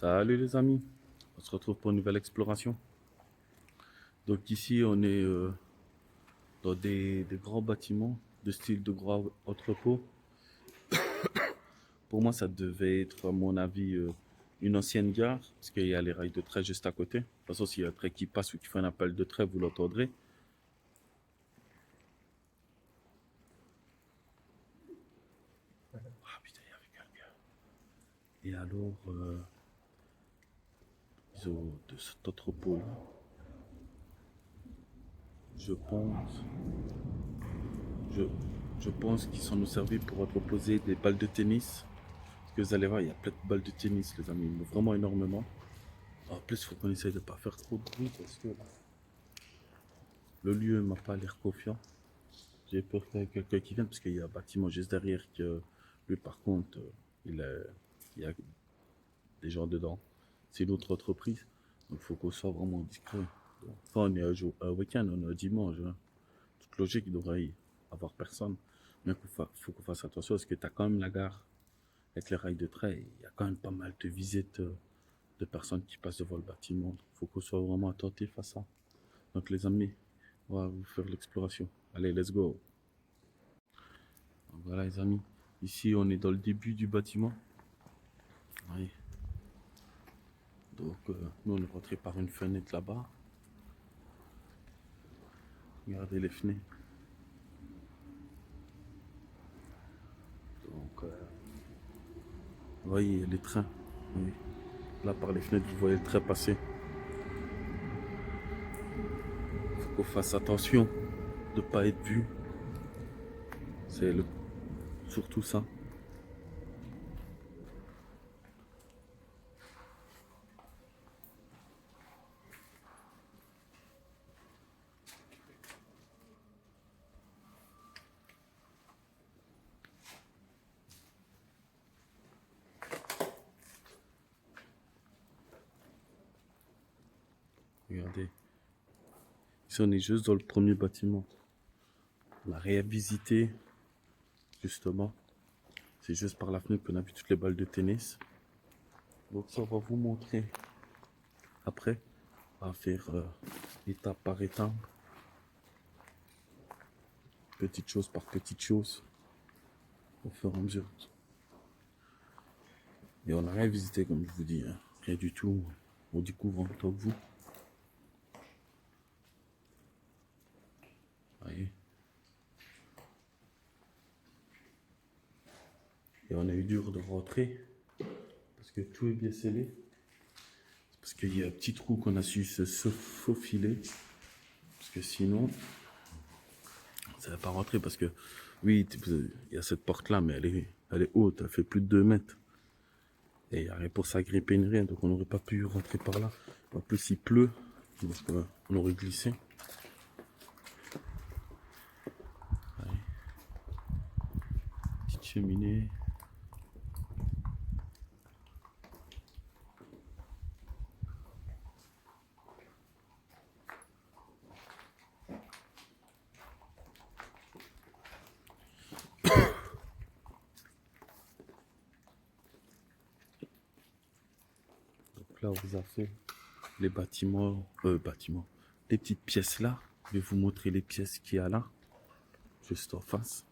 Salut les amis, on se retrouve pour une nouvelle exploration. Donc ici on est dans des grands bâtiments de style de grands entrepôts. Pour moi ça devait être à mon avis une ancienne gare, parce qu'il y a les rails de trait juste à côté. De toute façon s'il y a un train qui passe ou qui fait un appel de trait, vous l'entendrez. Ah putain, il y avait quelqu'un. Et alors, ils ont de cet entrepôt là, je pense, je, je pense qu'ils sont nous servis pour entreposer des balles de tennis. Parce que vous allez voir, il y a plein de balles de tennis, les amis, mais vraiment énormément. En plus, il faut qu'on essaye de ne pas faire trop de bruit parce que le lieu m'a pas l'air confiant. J'ai peur qu'il y ait quelqu'un qui vienne parce qu'il y a un bâtiment juste derrière que lui, par contre, il y a des gens dedans. C'est une autre entreprise, donc il faut qu'on soit vraiment discret. Enfin, on est un week-end, on est un dimanche. Hein. Toute logique, il devrait y avoir personne. Mais il faut qu'on fasse attention parce que tu as quand même la gare avec les rails de trait. Il y a quand même pas mal de visites de personnes qui passent devant le bâtiment. Il faut qu'on soit vraiment attentif à ça. Donc les amis, on va vous faire l'exploration. Allez, let's go. Donc, voilà les amis, ici on est dans le début du bâtiment. Oui. Donc nous on est rentré par une fenêtre là-bas. Regardez les fenêtres. Donc vous voyez les trains. Oui. Là par les fenêtres vous voyez le train passer. Il faut qu'on fasse attention de ne pas être vu. C'est surtout ça. Regardez. Ici, on est juste dans le premier bâtiment. On n'a rien visité, justement. C'est juste par la fenêtre qu'on a vu toutes les balles de tennis. Donc ça, on va vous montrer après. On va faire étape par étape. Petite chose par petite chose. Au fur et à mesure. Et on n'a rien visité, comme je vous dis. Hein. Rien du tout. On découvre en même temps que vous. Voyez. Et on a eu dur de rentrer. Parce que tout est bien scellé. Parce qu'il y a un petit trou qu'on a su se faufiler. Parce que sinon, ça va pas rentrer. Parce que, oui, il y a cette porte-là, mais elle est haute. Elle fait plus de 2 mètres. Et il n'y a rien pour s'agripper ni rien. Donc on n'aurait pas pu rentrer par là. En plus, il pleut. Donc on aurait glissé. Allez. Petite cheminée. Là, on vous a fait les bâtiments, les petites pièces là. Je vais vous montrer les pièces qu'il y a là, juste en face.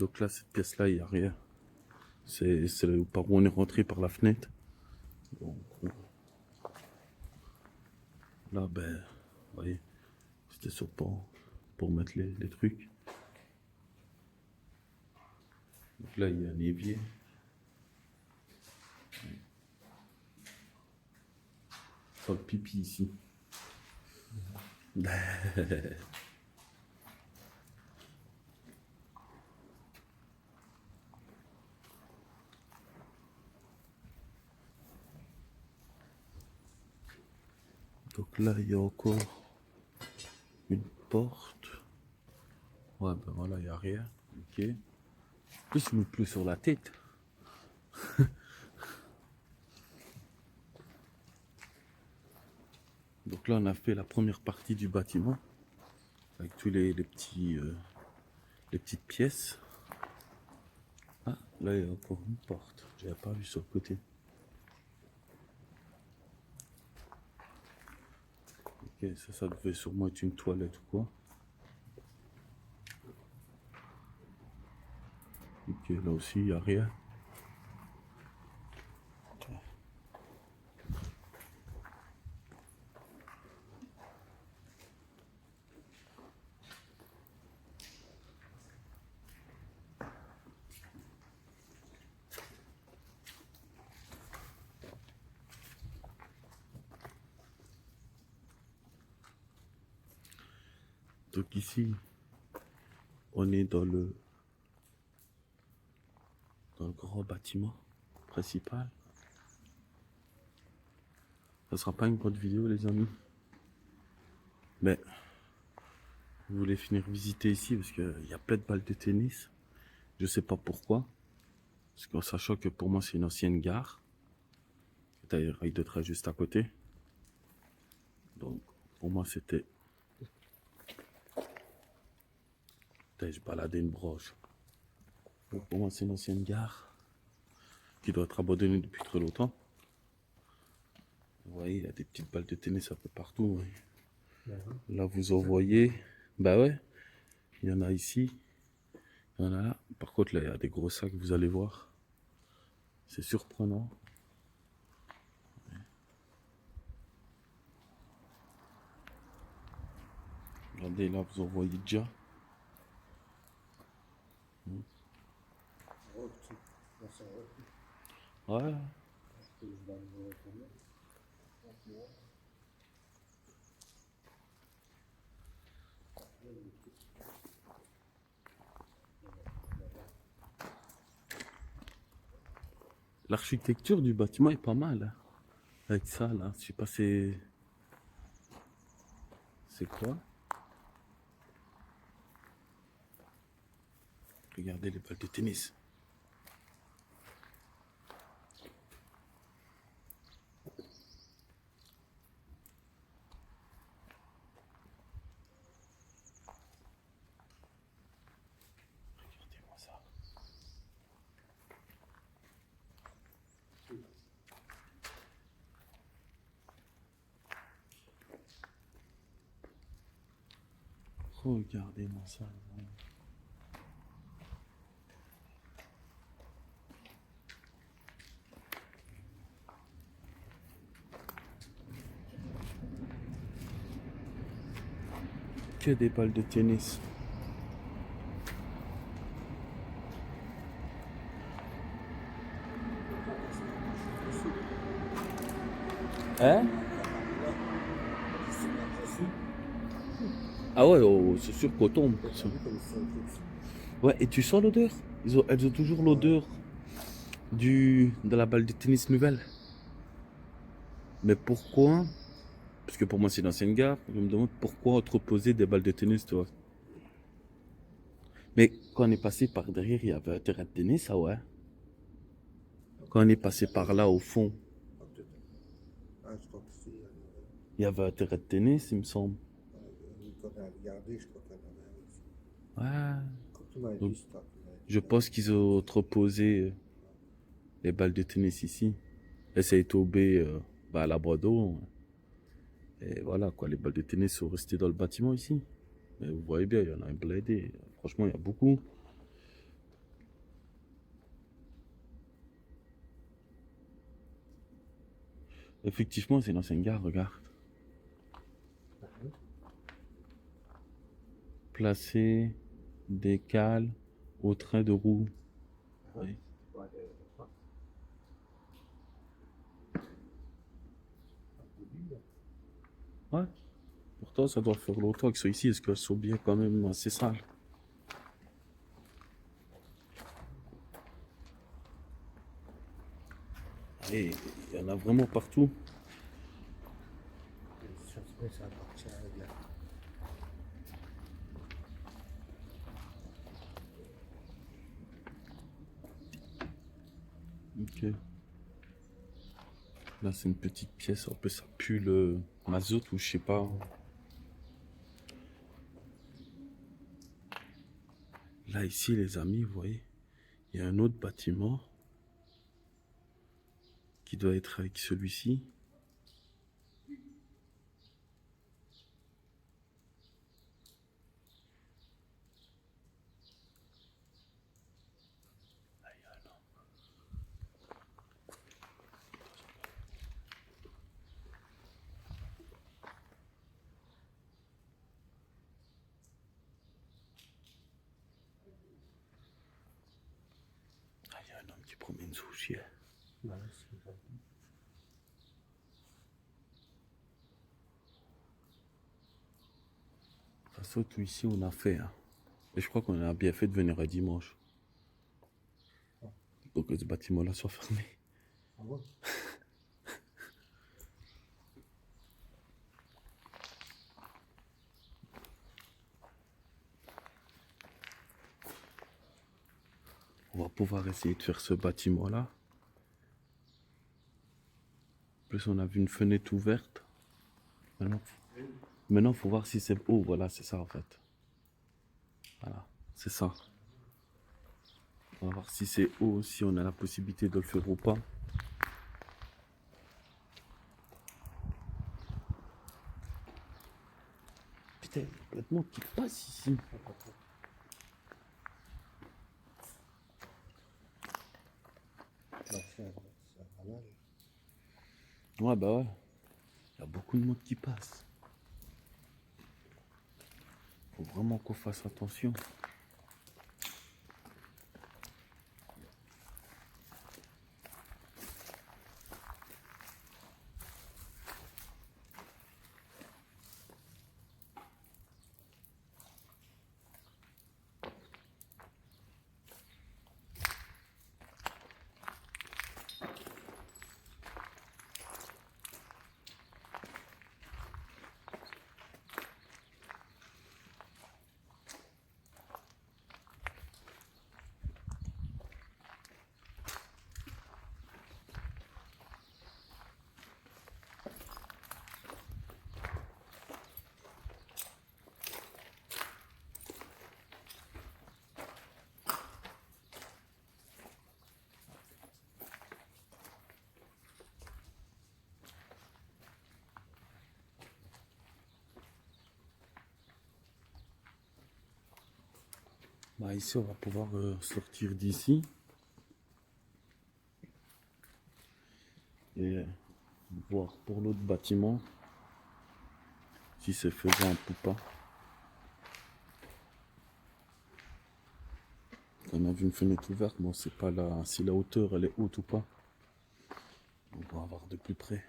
Donc là, cette pièce là, il n'y a rien. C'est par où on est rentré par la fenêtre. Donc, là, ben, vous voyez, c'était sur pour mettre les trucs. Donc là, il y a un évier. Sur le pipi ici. Donc là, il y a encore une porte. Ouais, ben voilà, il n'y a rien. Ok. En plus, il me pleut sur la tête. Donc là, on a fait la première partie du bâtiment. Avec tous les petits, les petites pièces. Là, il y a encore une porte. J'avais pas vu sur le côté. Ok, ça devait sûrement être une toilette ou quoi. Ok, là aussi, il n'y a rien. Donc ici, on est dans le grand bâtiment principal. Ça sera pas une grande vidéo, les amis. Mais je voulais finir visiter ici parce qu'il y a plein de balles de tennis. Je sais pas pourquoi. Parce qu'en sachant que pour moi, c'est une ancienne gare. D'ailleurs, il de train juste à côté. Donc, pour moi, c'était... Putain, je baladais une broche. Donc, pour moi, c'est une ancienne gare qui doit être abandonnée depuis très longtemps. Vous voyez, il y a des petites balles de tennis un peu partout. Ouais. Là, vous en voyez. Bah ouais, il y en a ici. Il y en a là. Par contre, là, il y a des gros sacs, vous allez voir. C'est surprenant. Regardez, là, vous en voyez déjà. Ouais. L'architecture du bâtiment est pas mal. Hein. Avec ça, là. Je sais pas, c'est quoi? Regardez les balles de tennis. Regardez-moi ça. Regardez-moi ça. Que des balles de tennis. Hein? Ah ouais, oh, c'est sûr qu'on tombe. Ouais, et tu sens l'odeur? Elles ont toujours l'odeur de la balle de tennis nouvelle. Mais pourquoi? Parce que pour moi, c'est une ancienne gare. Je me demande pourquoi entreposer des balles de tennis, toi. Mais quand on est passé par derrière, il y avait un terrain de tennis, ça ouais. Quand on est passé par là, au fond, il y avait un terrain de tennis, il me semble. Ouais. Donc, je pense qu'ils ont entreposé les balles de tennis ici. Et ça a été obé à la Bordeaux. Et voilà, quoi, les balles de tennis sont restées dans le bâtiment ici. Mais vous voyez bien, il y en a un blindé. Franchement, il y a beaucoup. Effectivement, c'est une ancienne gare, regarde. Placé, décale, au train de roue. Oui. Ouais. Pourtant, ça doit faire longtemps qu'ils sont ici, parce qu'elles sont bien quand même assez sales. Et il y en a vraiment partout. Ok. Là, c'est une petite pièce. En plus, ça pue le mazout ou je sais pas. Là, ici, les amis, vous voyez, Il y a un autre bâtiment qui doit être avec celui-ci. Ah, il y a un homme qui promène sous le ciel. Bah, c'est vrai. De toute façon, tout ici, on a fait. Hein. Et je crois qu'on a bien fait de venir un dimanche. Pour que ce bâtiment-là soit fermé. Ah ouais? On va pouvoir essayer de faire ce bâtiment-là. En plus, on a vu une fenêtre ouverte. Maintenant, faut voir si c'est... Oh, voilà, c'est ça, en fait. Voilà, c'est ça. On va voir si c'est haut, si on a la possibilité de le faire ou pas. Putain, il y a plein de monde qui passe ici. Bah, c'est un canal. Ouais, bah ouais. Il y a beaucoup de monde qui passe. Faut vraiment qu'on fasse attention. Bah ici, on va pouvoir sortir d'ici. Et voir pour l'autre bâtiment si c'est faisable ou pas. On a vu une fenêtre ouverte, mais on sait pas si la hauteur elle est haute ou pas. On va voir de plus près.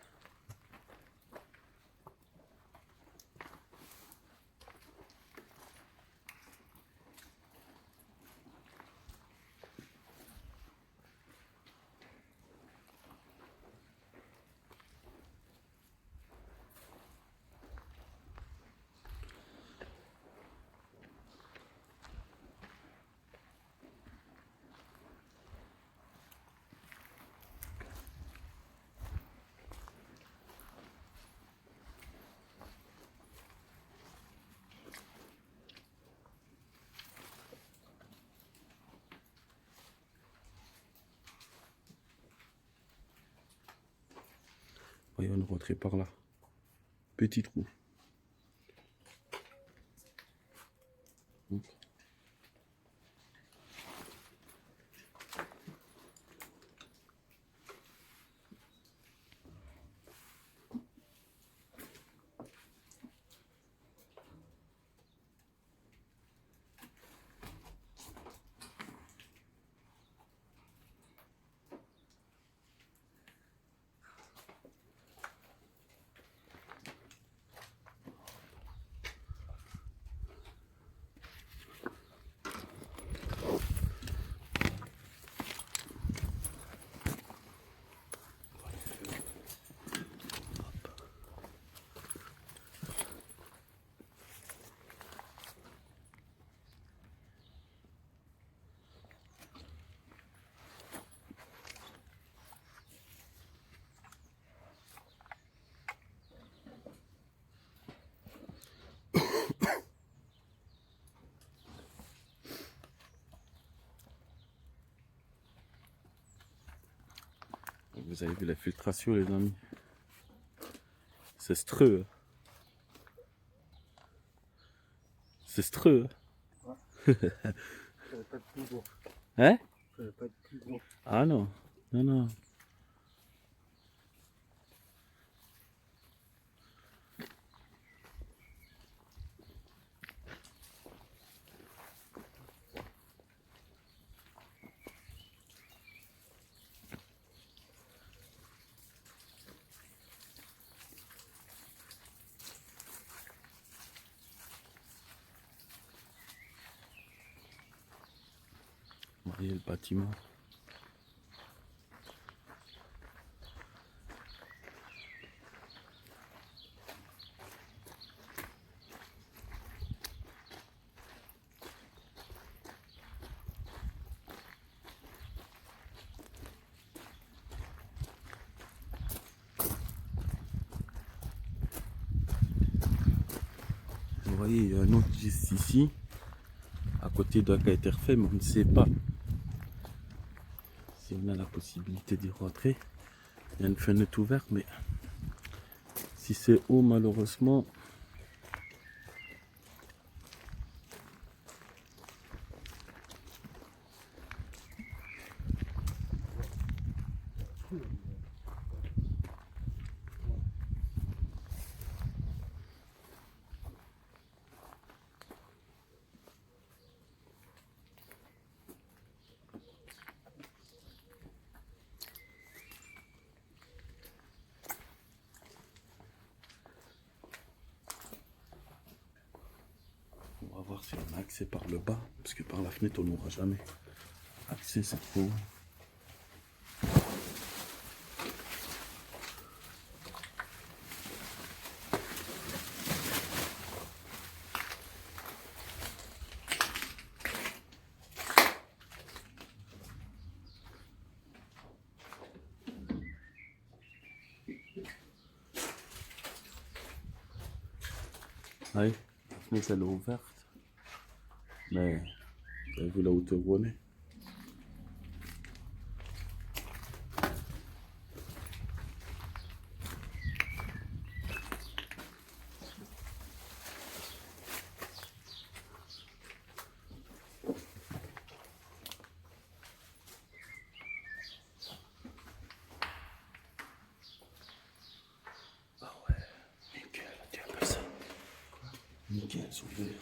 Voyons le rentrer par là. Petit trou. Vous avez vu la filtration, les amis. C'est streux. C'est streux. Ça va pas être plus gros. Hein? Ça va pas être plus gros. Ah non. Non, non. Vous voyez le bâtiment. Vous voyez, il y a un autre juste ici, à côté de la qui a été refait, mais on ne sait pas si on a la possibilité d'y rentrer. Il y a une fenêtre ouverte, mais si c'est haut, malheureusement, on va voir si on a accès par le bas, parce que par la fenêtre, on n'aura jamais accès cette fois. Oui, la fenêtre elle est ouverte, mais vous avez vu la hauteur où on est. Ah ouais, nickel, tiens comme ça. Nickel, soulevé.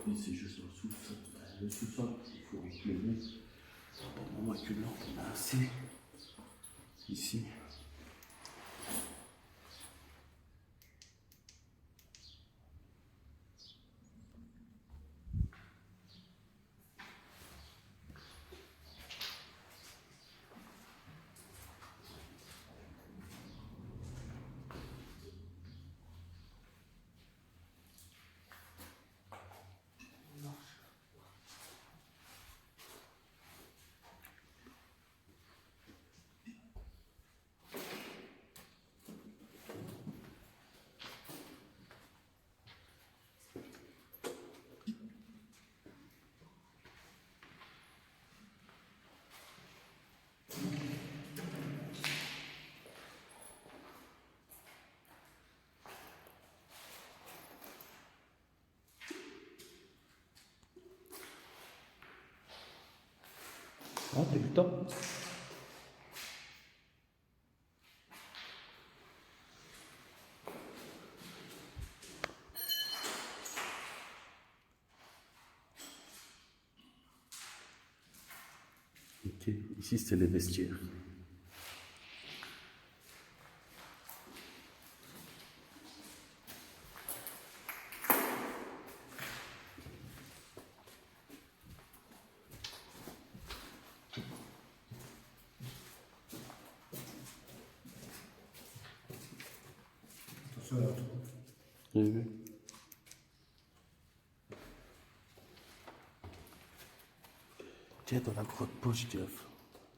Et c'est juste le sous-sol. Le sous-sol, il faut éclairer. Pour le moment, avec une lampe, on a assez. Ici. Ah, t'as du temps. Ok, ici c'est les vestiaires. Ça là, tout. Vous avez vu? Tiens, dans la grotte poche, Jeff.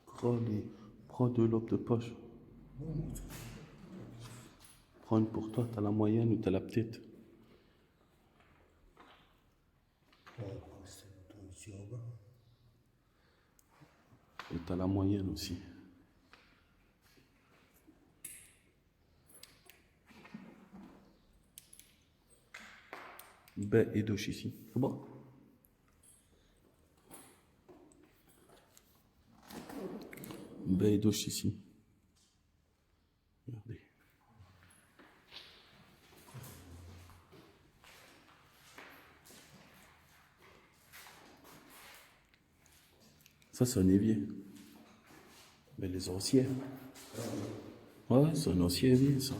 Prends deux lampes de poche. Prends une pour toi, t'as la moyenne ou t'as la petite? On va prendre cette ici en bas. Et t'as la moyenne aussi. Baie et douche ici. C'est bon? Baie et douche ici. Regardez. Ça, c'est un évier. Mais les anciens. Ouais, c'est un ancien évier, ça.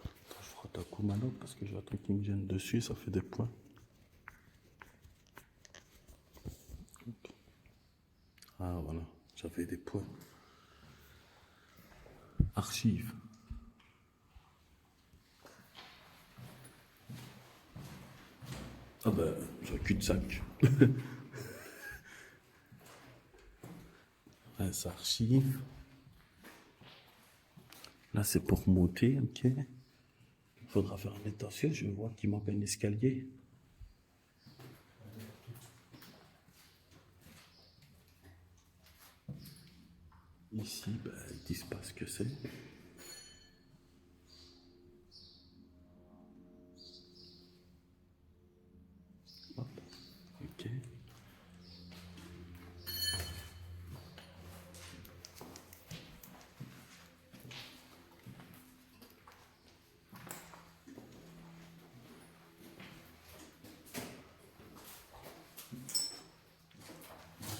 Attends, je frotte un coup ma langue parce que j'ai un truc qui me gêne dessus, ça fait des points. Ah voilà, j'avais des points. Archives. Ah ben, j'ai un cul-de-sac. Ouais, ça archive. Là, c'est pour monter, ok. Il faudra faire un étanchéo, je vois qu'il manque un escalier. Ici, ben, ils disent pas ce que c'est. Hop, ok.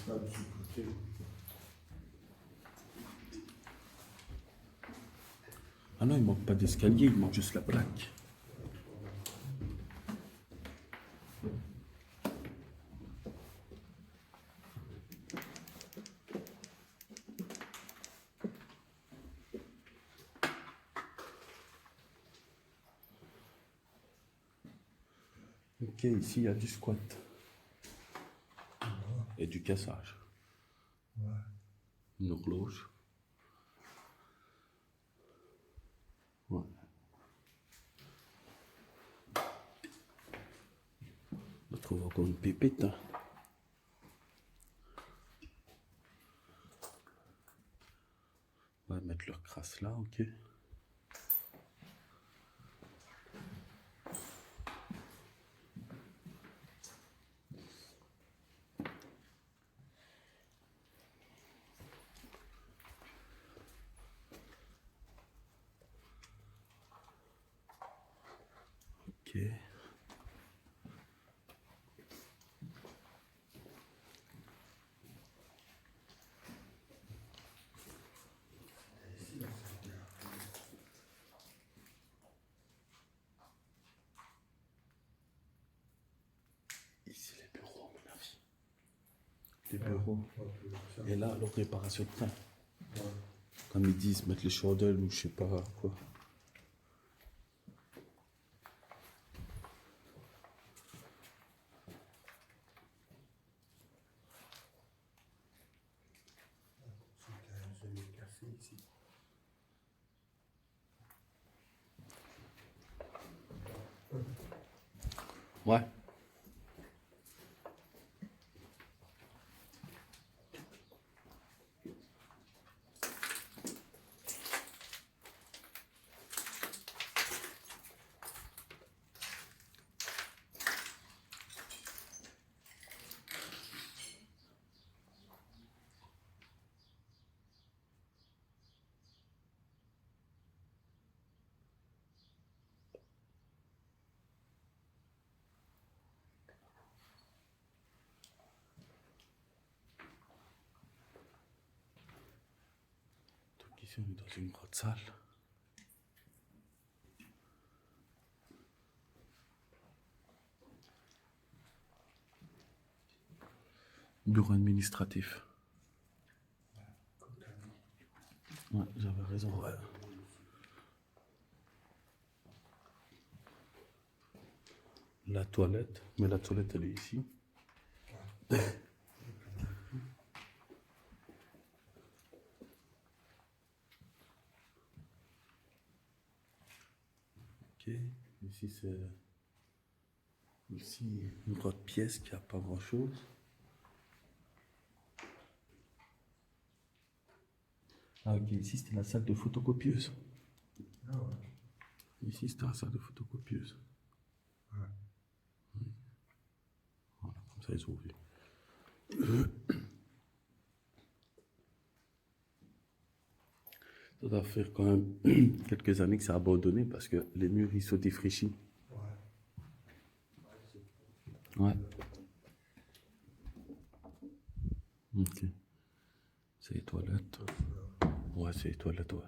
Là, de ce côté. Ah non, il manque pas d'escalier, il manque juste la plaque. Ok, ici, il y a du squat. Et du cassage. Ouais. Une horloge. Ouais. On trouve encore une pépite. Hein. On va mettre leur crasse là, ok. Ok. Ici, les bureaux, à mon avis. Les bureaux. Et là, leur réparation de train. Comme ils disent, mettre les chandelles ou je sais pas quoi. C'est un café ici. Ouais. Donc ici, on est dans une grande salle. Bureau administratif. Ouais, j'avais raison, ouais. La toilette, mais la toilette elle est ici. Ok, ici c'est ici une grande pièce qui a pas grand chose. Ah ok, ici c'était la salle de photocopieuse. Ah ouais. Ici c'était la salle de photocopieuse. Ouais. Voilà, comme ça ils ont vu. Ça doit faire quand même quelques années que c'est abandonné parce que les murs ils sont défraîchis. Ouais. Ok. C'est les toilettes. Ouais, c'est les toilettes, ouais.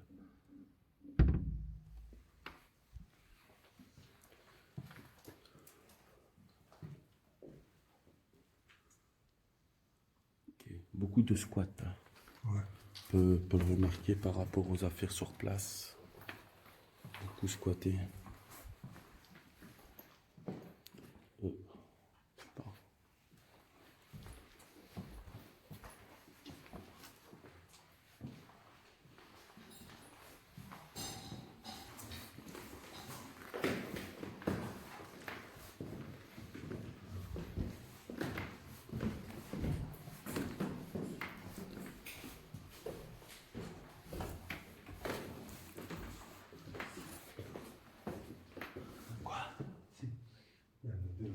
Ok. Beaucoup de squats. Hein. Ouais. On peut le remarquer par rapport aux affaires sur place. Beaucoup squatté. Oh. Pardon. Il y en a deux.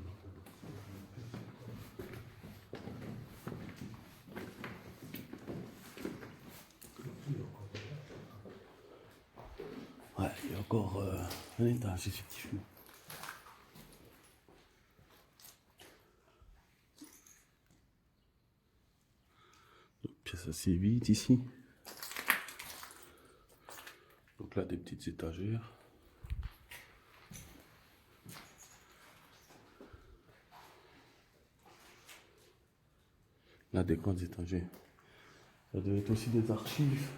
Ouais, il y a encore un étage, effectivement. Donc, pièce assez vide ici. Donc là, des petites étagères. Là, des grandes étagères. Ça doit être aussi des archives.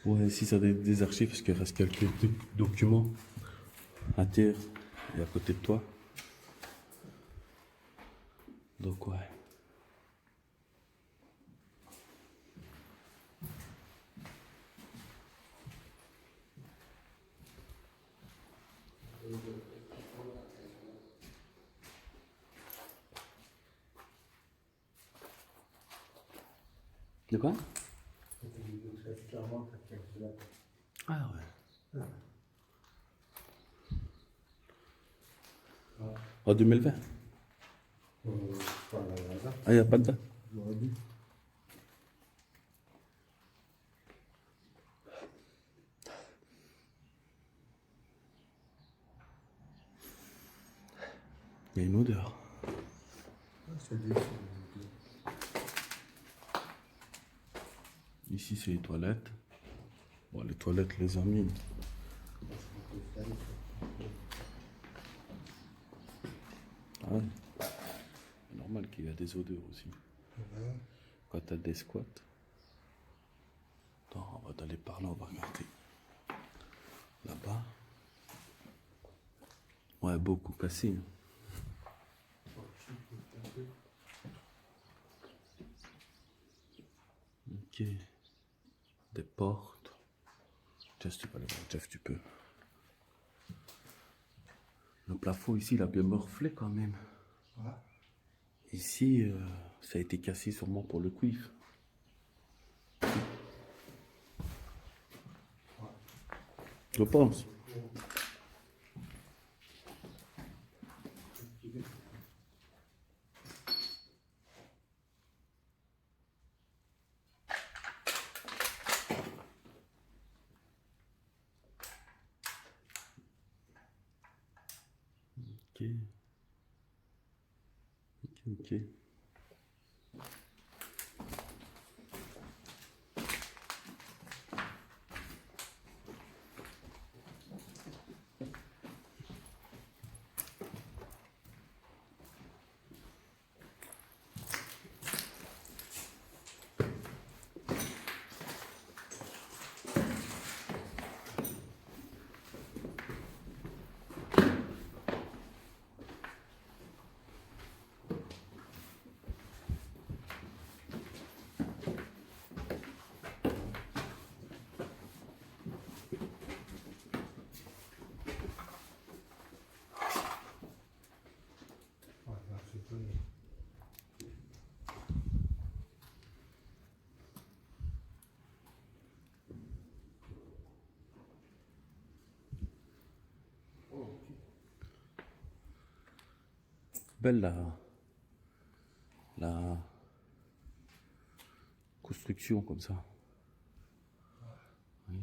Ouais, ici, ça doit être des archives parce qu'il reste quelques documents à terre et à côté de toi. Donc, ouais. De quoi? Très clairement, quelqu'un qui l'a. Ah ouais. En 2020? Pas la date, Ah, il n'y a pas de date? j'aurais dit. Il y a une odeur. C'est dit. Ici, c'est les toilettes. Bon, les toilettes, les amis. Ah ouais. C'est normal qu'il y a des odeurs aussi. Ouais. Quand t'as des squats. Attends, on va aller par là, on va regarder. Là-bas. Ouais, beaucoup cassé. Ok. Des portes. Jeff, tu peux aller voir. Jeff, tu peux. Le plafond ici, il a bien morflé quand même. Ouais. Ici, ça a été cassé sûrement pour le cuivre. Je pense. Ok. Ok. belle la construction comme ça. Oui.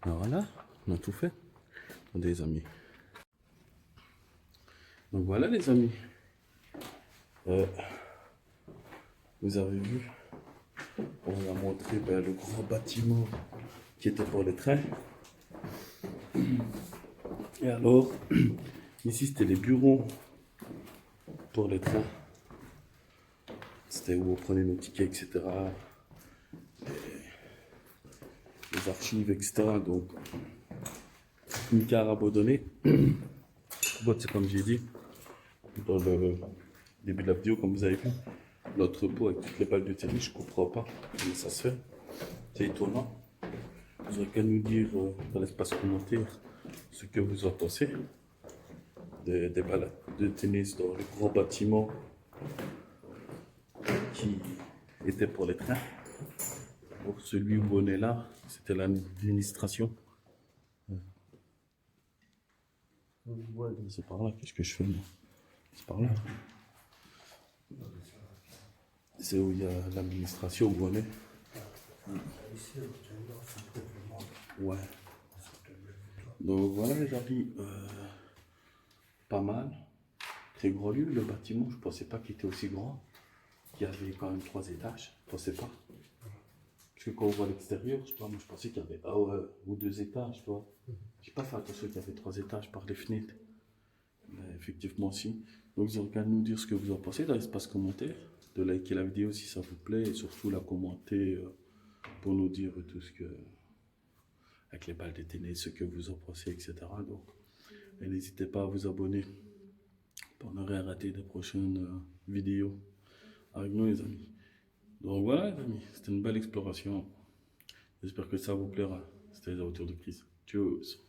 Alors voilà, on a tout fait. Attendez les amis. Donc voilà les amis. Vous avez vu, on a montré le grand bâtiment qui était pour les trains. Et alors, ici c'était les bureaux pour les trains. C'était où on prenait nos tickets, etc. Les archives, etc. Donc, une carte abandonnée. Bon, c'est comme j'ai dit dans le début de la vidéo, comme vous avez vu, l'entrepôt avec toutes les balles de tennis, je comprends pas comment ça se fait. C'est étonnant. Vous aurez qu'à nous dire dans l'espace commentaire ce que vous en pensez des balles de tennis dans le grand bâtiment qui était pour les trains. Pour celui où on est là, c'était l'administration. Ouais, c'est par là, qu'est-ce que je fais moi? C'est par là. C'est où il y a l'administration où on est. Ouais. Donc voilà les amis, pas mal. Très gros lieu, le bâtiment, je pensais pas qu'il était aussi grand. Il y avait quand même 3 étages, je pensais pas. Parce que quand on voit l'extérieur, moi je pensais qu'il y avait 1 ou 2 étages, tu vois. J'ai pas fait attention qu'il y avait 3 étages par les fenêtres. Mais effectivement, si. Donc vous aurez qu'à nous dire ce que vous en pensez dans l'espace commentaire, de liker la vidéo si ça vous plaît, et surtout la commenter pour nous dire tout ce que, avec les balles de tennis, ce que vous en pensez, etc. Donc, et n'hésitez pas à vous abonner pour ne rien rater des prochaines vidéos avec nous les amis. Donc voilà les amis, c'était une belle exploration. J'espère que ça vous plaira. C'était les aventures de Chris. Tchuss.